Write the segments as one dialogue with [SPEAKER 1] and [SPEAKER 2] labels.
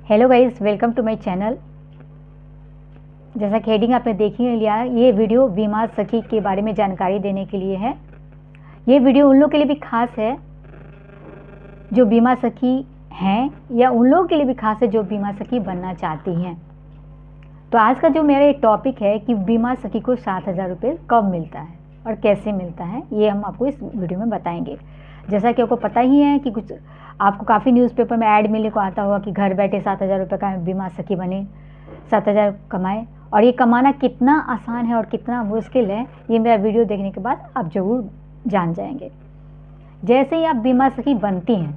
[SPEAKER 1] Hello guys, welcome to my channel. जैसा कि heading आपने देखी है लिया, ये वीडियो बीमा सखी के बारे में जानकारी देने के लिए है। ये वीडियो उन लोगों के लिए भी खास है जो बीमा सखी हैं, या उन लोगों के लिए भी खास है जो बीमा सखी बनना चाहती हैं। तो आज का जो मेरा एक टॉपिक है कि बीमा सखी को 7,000 रुपये कब मिलता है और कैसे मिलता है, ये हम आपको इस वीडियो में बताएंगे। जैसा कि आपको पता ही है कि कुछ आपको काफ़ी न्यूज़पेपर में ऐड मिलने को आता होगा कि घर बैठे 7,000 रुपये का बीमा सखी बने, 7,000 कमाए। और ये कमाना कितना आसान है और कितना मुश्किल है, ये मेरा वीडियो देखने के बाद आप ज़रूर जान जाएंगे। जैसे ही आप बीमा सखी बनती हैं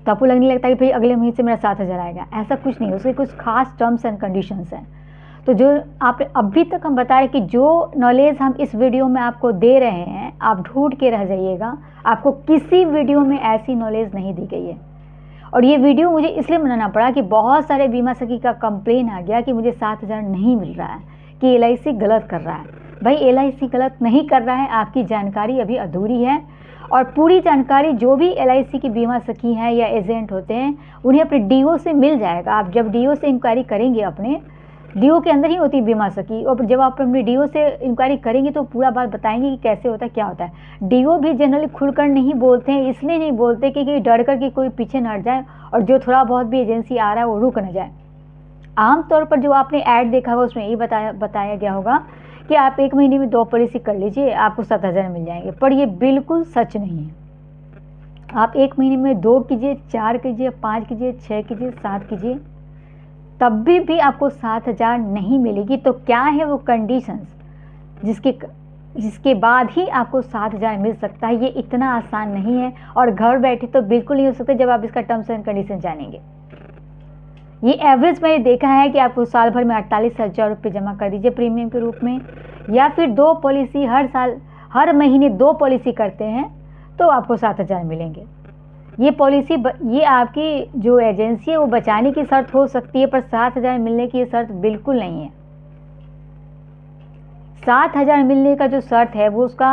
[SPEAKER 1] तो आपको लगने लगता है कि भाई अगले महीने से मेरा 7,000 आएगा। ऐसा कुछ नहीं, उसके कुछ खास टर्म्स एंड कंडीशंस हैं। तो जो आप अभी तक हम बता रहे कि जो नॉलेज हम इस वीडियो में आपको दे रहे हैं, आप ढूंढ के रह जाइएगा, आपको किसी वीडियो में ऐसी नॉलेज नहीं दी गई है। और ये वीडियो मुझे इसलिए बनाना पड़ा कि बहुत सारे बीमा सखी का कंप्लेन आ गया कि मुझे 7,000 नहीं मिल रहा है, कि LIC गलत कर रहा है। भाई LIC गलत नहीं कर रहा है, आपकी जानकारी अभी अधूरी है। और पूरी जानकारी जो भी LIC की बीमा सखी हैं या एजेंट होते हैं, उन्हें अपने DO से मिल जाएगा। आप जब DO से इंक्वायरी करेंगे, अपने DO के अंदर ही होती है बीमा सखी, और जब आप अपने DO से इंक्वायरी करेंगे तो पूरा बात बताएंगे कि कैसे होता है, क्या होता है। DO भी जनरली खुलकर नहीं बोलते हैं, इसलिए नहीं बोलते कि डर कर के कोई पीछे न हट जाए और जो थोड़ा बहुत भी एजेंसी आ रहा है वो रुक न जाए। आमतौर पर जो आपने ऐड देखा होगा उसमें ये बताया गया होगा कि आप 1 महीने में 2 पॉलिसी कर लीजिए, आपको 7,000 मिल जाएंगे। पर ये बिल्कुल सच नहीं है। आप 1 महीने में 2 कीजिए, 4 कीजिए, 5 कीजिए, 6 कीजिए, 7 कीजिए, तब भी आपको 7,000 नहीं मिलेगी। तो क्या है वो कंडीशंस जिसके बाद ही आपको 7,000 मिल सकता है? ये इतना आसान नहीं है और घर बैठे तो बिल्कुल नहीं हो सकता जब आप इसका टर्म्स एंड कंडीशन जानेंगे। ये एवरेज मैंने देखा है कि आपको साल भर में 48,000 रुपये जमा कर दीजिए प्रीमियम के रूप में, या फिर 2 पॉलिसी हर महीने 2 पॉलिसी करते हैं तो आपको 7,000 मिलेंगे। ये पॉलिसी ये आपकी जो एजेंसी है वो बचाने की शर्त हो सकती है, पर 7,000 मिलने की शर्त बिल्कुल नहीं है। 7,000 मिलने का जो शर्त है वो उसका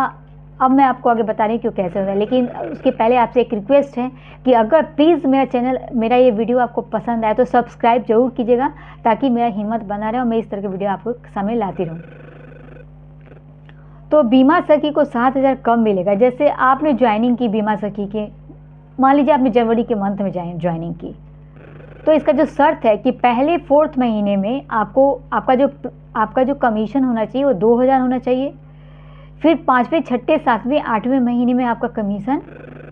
[SPEAKER 1] अब मैं आपको आगे बता रही हूँ क्यों, कैसे होता है। लेकिन उसके पहले आपसे एक रिक्वेस्ट है कि अगर प्लीज़ मेरा ये वीडियो आपको पसंद आए तो सब्सक्राइब जरूर कीजिएगा, ताकि मेरा हिम्मत बना रहे और मैं इस तरह के वीडियो आपको सामने लाती रहूँ। तो बीमा सखी को 7,000 कब मिलेगा? जैसे आपने ज्वाइनिंग की बीमा सखी के, मान लीजिए आपने जनवरी के मंथ में ज्वाइनिंग की, तो इसका जो शर्त है कि पहले 4th महीने में आपका जो कमीशन होना चाहिए वो 2,000 होना चाहिए। फिर 5वें, 6ठे, 7वें, 8वें महीने में आपका कमीशन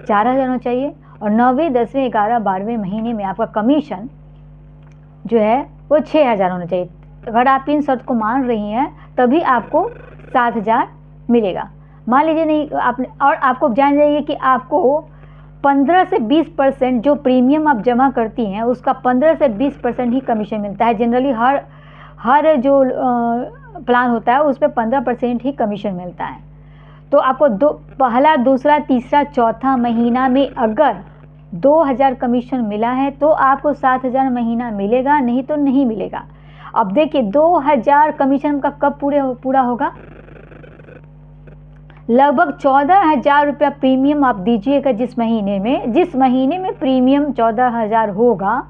[SPEAKER 1] 4,000 होना चाहिए, और 9वें, 10वें, 11, 12वें महीने में आपका कमीशन जो है वो 6,000 होना चाहिए। अगर आप इन शर्त को मान रही हैं तभी आपको 7,000 मिलेगा। मान लीजिए नहीं आपने, और आपको जान जाइए कि आपको 15 से 20% जो प्रीमियम आप जमा करती हैं उसका 15 से 20% ही कमीशन मिलता है। जनरली हर जो प्लान होता है उसमें 15% ही कमीशन मिलता है। तो आपको पहला, दूसरा, तीसरा, चौथा महीना में अगर 2,000 कमीशन मिला है तो आपको 7,000 महीना मिलेगा, नहीं तो नहीं मिलेगा। अब देखिए 2,000 कमीशन का कब पूरा होगा? लगभग 14,000 रुपया प्रीमियम आप दीजिएगा जिस महीने में प्रीमियम 14,000 होगा,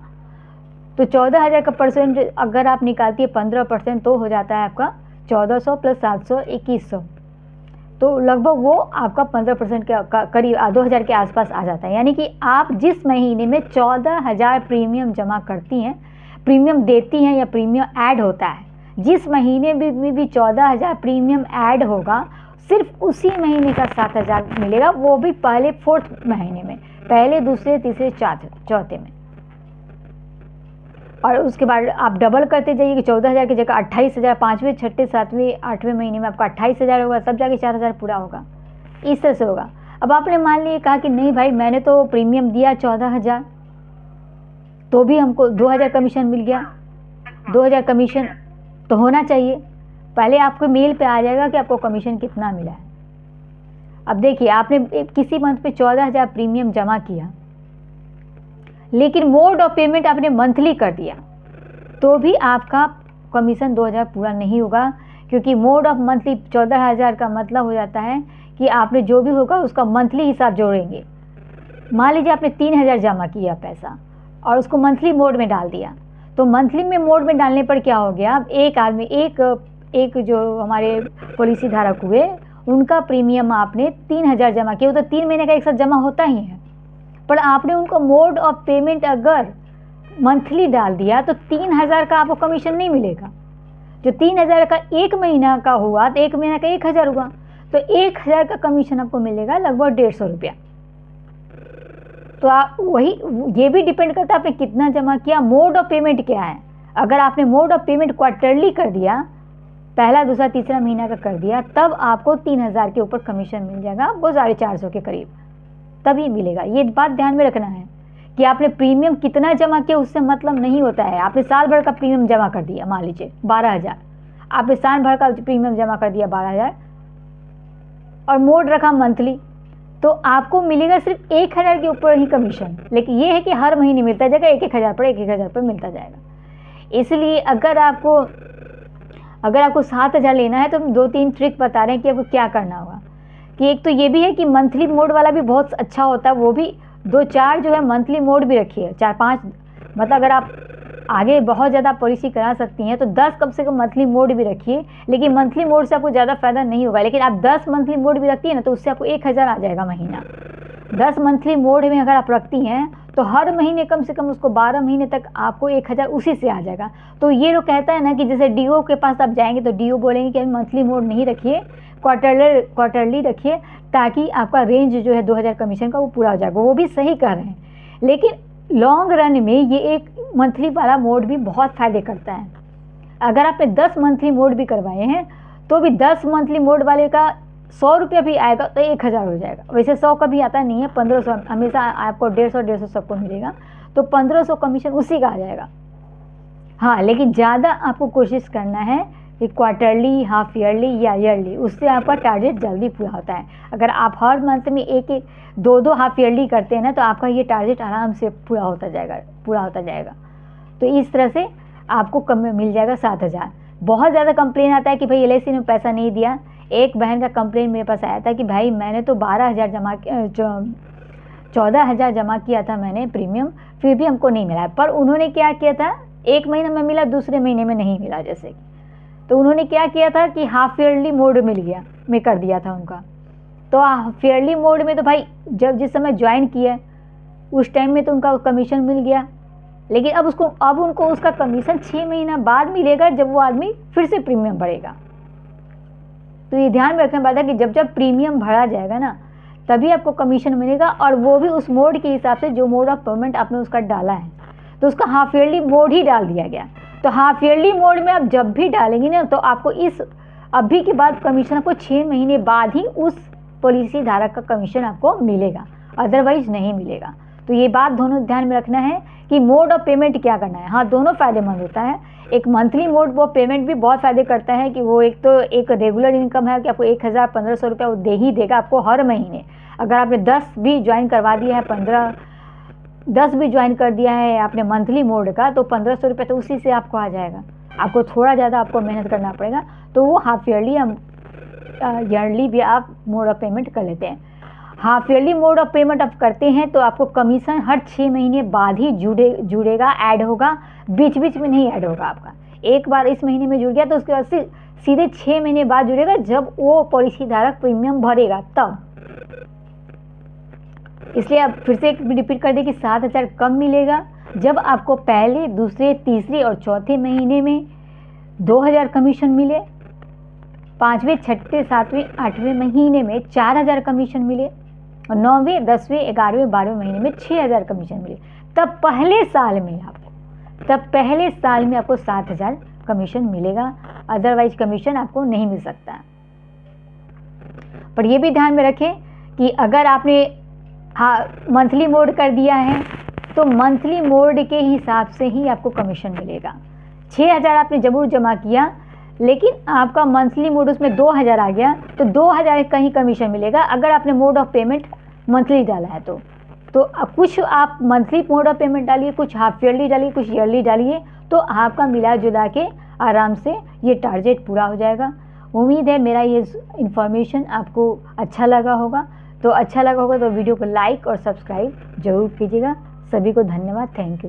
[SPEAKER 1] तो 14,000 का परसेंट अगर आप निकालती है 15% तो हो जाता है आपका 1,400 + 700 2,100। तो लगभग वो आपका 15% के करीब 2,000 के आसपास आ जाता है। यानी कि आप जिस महीने में 14,000 प्रीमियम जमा करती हैं, प्रीमियम देती हैं या प्रीमियम ऐड होता है, जिस महीने में भी 14,000 प्रीमियम ऐड होगा, सिर्फ उसी महीने का 7,000 मिलेगा, वो भी पहले 4th महीने में, पहले, दूसरे, तीसरे, चौथे में। और उसके बाद आप डबल करते जाइए कि 14,000 की जगह 28,000, 5वें, 6ठे, 7वें, 8वें महीने में आपका 28,000 होगा, तब जाके 4,000 पूरा होगा। इस तरह से होगा। अब आपने मान लिया कहा कि नहीं भाई मैंने तो प्रीमियम दिया 14,000, तो भी हमको 2,000 कमीशन मिल गया। 2,000 कमीशन तो होना चाहिए, पहले आपको मेल पे आ जाएगा कि आपको कमीशन कितना मिला है। अब देखिए आपने किसी मंथ पे 14,000 प्रीमियम जमा किया, लेकिन मोड ऑफ पेमेंट आपने मंथली कर दिया, तो भी आपका कमीशन 2,000 पूरा नहीं होगा, क्योंकि मोड ऑफ मंथली 14,000 का मतलब हो जाता है कि आपने जो भी होगा उसका मंथली हिसाब जोड़ेंगे। मान लीजिए आपने 3,000 जमा किया पैसा, और उसको मंथली मोड में डाल दिया। तो मंथली में मोड में डालने पर क्या हो गया, अब एक आदमी एक जो हमारे पॉलिसी धारक हुए उनका प्रीमियम आपने 3,000 जमा किया, वो तो 3 महीने का एक साथ जमा होता ही है, पर आपने उनको मोड ऑफ पेमेंट अगर मंथली डाल दिया तो 3,000 का आपको कमीशन नहीं मिलेगा। जो 3,000 का एक महीना का हुआ तो एक महीना का 1,000 हुआ, तो 1,000 का कमीशन आपको मिलेगा लगभग 150 रुपया। तो आप वही, ये भी डिपेंड करता है आपने कितना जमा किया, मोड ऑफ पेमेंट क्या है। अगर आपने मोड ऑफ पेमेंट क्वार्टरली कर दिया, पहला दूसरा तीसरा महीना का कर दिया, तब आपको 3,000 के ऊपर कमीशन मिल जाएगा, आपको 450 के करीब तभी मिलेगा। ये बात ध्यान में रखना है कि आपने प्रीमियम कितना जमा किया उससे मतलब नहीं होता है। आपने साल भर का प्रीमियम जमा कर दिया, मान लीजिए 12,000, आपने साल भर का प्रीमियम जमा कर दिया 12,000 और मोड रखा मंथली, तो आपको मिलेगा सिर्फ 1,000 के ऊपर ही कमीशन। लेकिन ये है कि हर महीने मिलता जाएगा, 1,000 पर 1,000 पर मिलता जाएगा। इसलिए अगर आपको 7,000 लेना है तो हम 2-3 ट्रिक बता रहे हैं कि आपको क्या करना होगा। कि एक तो ये भी है कि मंथली मोड वाला भी बहुत अच्छा होता है, वो भी 2-4 जो है मंथली मोड भी रखिए, 4-5, मतलब अगर आप आगे बहुत ज़्यादा पॉलिसी करा सकती हैं तो 10 कम से कम मंथली मोड भी रखिए। लेकिन मंथली मोड से आपको ज़्यादा फ़ायदा नहीं होगा, लेकिन आप 10 मंथली मोड भी रखती है ना तो उससे आपको 1,000 आ जाएगा महीना। 10 मंथली मोड में अगर आप रखती हैं तो हर महीने कम से कम उसको 12 महीने तक आपको 1,000 उसी से आ जाएगा। तो ये लोग कहता है ना कि जैसे डीओ के पास आप जाएंगे तो डीओ बोलेंगे कि मंथली मोड नहीं रखिए, क्वार्टरली रखिए, ताकि आपका रेंज जो है 2,000 कमीशन का वो पूरा हो जाएगा। वो भी सही कह रहे हैं, लेकिन लॉन्ग रन में ये एक मंथली वाला मोड भी बहुत फ़ायदे करता है। अगर आपने 10 मंथली मोड भी करवाए हैं तो भी 10 मंथली मोड वाले का 100 रुपया भी आएगा तो 1,000 हो जाएगा। वैसे 100 का भी आता नहीं है, 1,500 हमेशा आपको 150 सबको मिलेगा, तो 1,500 कमीशन उसी का आ जाएगा। हाँ, लेकिन ज़्यादा आपको कोशिश करना है कि क्वार्टरली, हाफ ईयरली या ईयरली, उससे आपका टारगेट जल्दी पूरा होता है। अगर आप हर मंथ में 1-2 हाफ ईयरली करते हैं ना तो आपका ये टारगेट आराम से पूरा होता जाएगा। तो इस तरह से आपको कम मिल जाएगा 7,000। बहुत ज़्यादा कंप्लेन आता है कि भाई LIC ने पैसा नहीं दिया। एक बहन का कंप्लेन मेरे पास आया था कि भाई मैंने तो 14,000 जमा किया था मैंने प्रीमियम, फिर भी हमको नहीं मिला। पर उन्होंने क्या किया था, एक महीने में मिला, दूसरे महीने में नहीं मिला जैसे। तो उन्होंने क्या किया था कि हाफ ईयरली मोड में कर दिया था उनका। तो हाफ ईयरली मोड में तो भाई जिस समय ज्वाइन किया उस टाइम में तो उनका कमीशन मिल गया, लेकिन अब उनको उसका कमीशन 6 महीना बाद मिलेगा जब वो आदमी फिर से प्रीमियम भरेगा। तो ये ध्यान में रखने बात है कि जब प्रीमियम भरा जाएगा ना तभी आपको कमीशन मिलेगा, और वो भी उस मोड के हिसाब से जो मोड ऑफ पेमेंट आपने उसका डाला है। तो उसका हाफ ईयरली मोड ही डाल दिया गया। तो हाफ ईयरली मोड में आप जब भी डालेंगे ना तो आपको अभी के बाद कमीशन आपको 6 महीने बाद ही उस पॉलिसी धारक का कमीशन आपको मिलेगा, अदरवाइज नहीं मिलेगा। तो ये बात दोनों ध्यान में रखना है कि मोड ऑफ पेमेंट क्या करना है। हाँ, दोनों फ़ायदेमंद होता है। एक मंथली मोड ऑफ पेमेंट भी बहुत फ़ायदे करता है कि वो एक रेगुलर इनकम है कि आपको 1,000 1,500 रुपया वो दे ही देगा आपको हर महीने। अगर आपने 10 भी ज्वाइन करवा दिया है, 10 भी ज्वाइन कर दिया है आपने मंथली मोड का, तो 1,500 रुपये तो उसी से आपको आ जाएगा। आपको थोड़ा ज़्यादा आपको मेहनत करना पड़ेगा, तो वो हाफ ईयरली या ईयरली भी आप मोड ऑफ पेमेंट कर लेते हैं। Half yearly mode of payment आप करते हैं तो आपको कमीशन हर 6 महीने बाद ही जुड़ेगा, ऐड होगा, बीच बीच में नहीं ऐड होगा आपका। एक बार इस महीने में जुड़ गया तो उसके बाद सीधे 6 महीने बाद जुड़ेगा जब वो पॉलिसी धारक प्रीमियम भरेगा तब। इसलिए आप फिर से रिपीट कर दें कि 7,000 कम मिलेगा जब आपको पहले, दूसरे, तीसरे और चौथे महीने में 2,000 कमीशन मिले, 5वें, 6ठे, 7वें, 8वें महीने में 4,000 कमीशन मिले, और 9वें, 10वें, 11वें, 12वें महीने में 6,000 कमीशन मिले। तब पहले साल में आपको 7,000 कमीशन मिलेगा, अदरवाइज कमीशन आपको नहीं मिल सकता। पर यह भी ध्यान में रखें कि अगर आपने मंथली मोड कर दिया है तो मंथली मोड के हिसाब से ही आपको कमीशन मिलेगा। 6,000 आपने जरूर जमा किया, लेकिन आपका मंथली मोड उसमें 2,000 आ गया तो 2,000 का ही कमीशन मिलेगा। अगर आपने मोड ऑफ पेमेंट मंथली डाला है तो कुछ आप मंथली मोड ऑफ पेमेंट डालिए, कुछ हाफ ईयरली डालिए, कुछ ईयरली डालिए, तो आपका मिला जुला के आराम से ये टारगेट पूरा हो जाएगा। उम्मीद है मेरा ये इन्फॉर्मेशन आपको अच्छा लगा होगा। तो वीडियो को लाइक और सब्सक्राइब जरूर कीजिएगा। सभी को धन्यवाद, थैंक यू।